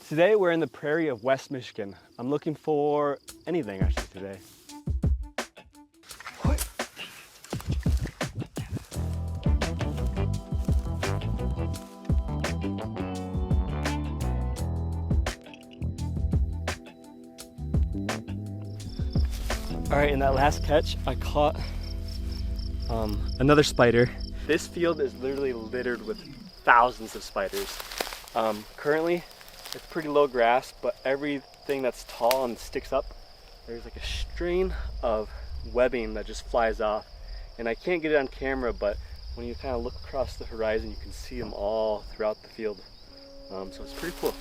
Today we're in the prairie of West Michigan. I'm looking for anything actually today. All right, in that last catch, I caught another spider. This field is literally littered with thousands of spiders. Currently, it's pretty low grass, but everything that's tall and sticks up, there's like a strain of webbing that just flies off. And I can't get it on camera, but when you kind of look across the horizon, you can see them all throughout the field. So it's pretty cool.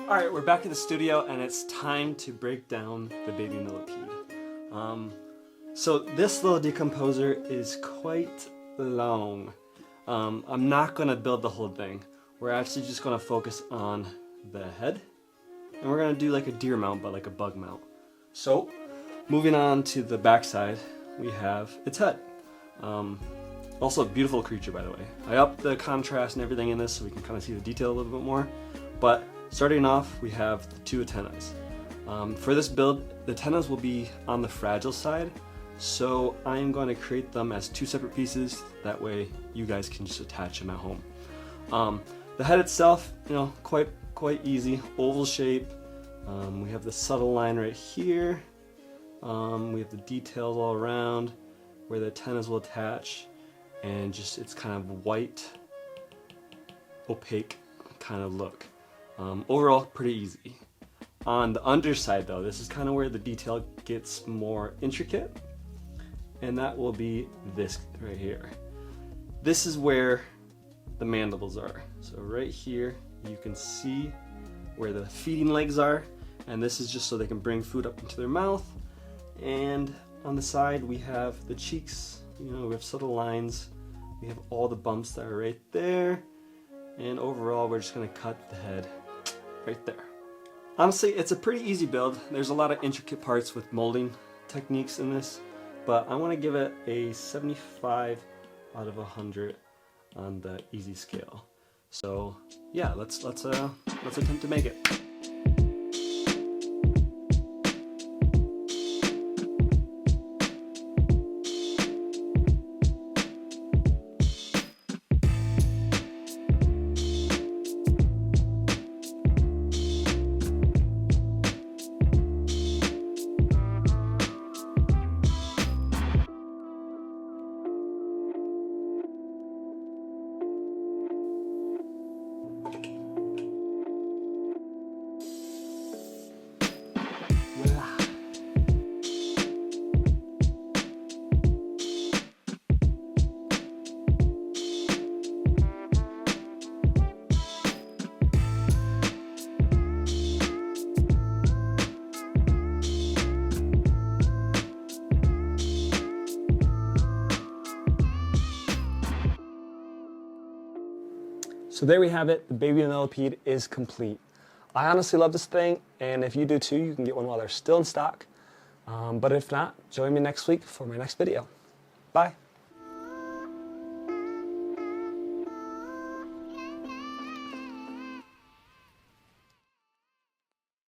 All right, we're back in the studio and it's time to break down the baby millipede. So this little decomposer is quite long. I'm not gonna build the whole thing. We're actually just gonna focus on the head, and we're gonna do like a deer mount, but like a bug mount. So moving on to the backside, we have its head. Also a beautiful creature, by the way. I upped the contrast and everything in this so we can kind of see the detail a little bit more. But starting off, we have the two antennas. For this build, the antennas will be on the fragile side, so I'm going to create them as two separate pieces. That way, you guys can just attach them at home. The head itself, quite easy, oval shape. We have the subtle line right here. We have the details all around where the antennas will attach, and just it's kind of white, opaque kind of look. Overall, pretty easy. On the underside though, this is kind of where the detail gets more intricate, and that will be this right here. This is where the mandibles are. So right here, you can see where the feeding legs are, and this is just so they can bring food up into their mouth. And on the side, we have the cheeks, we have subtle lines, we have all the bumps that are right there, and overall, we're just gonna cut the head right there. Honestly, it's a pretty easy build. There's a lot of intricate parts with molding techniques in this, but I want to give it a 75 out of 100 on the easy scale. So yeah, let's attempt to make it. So there we have it, the baby millipede is complete. I honestly love this thing, and if you do too, you can get one while they're still in stock. But if not, join me next week for my next video. Bye.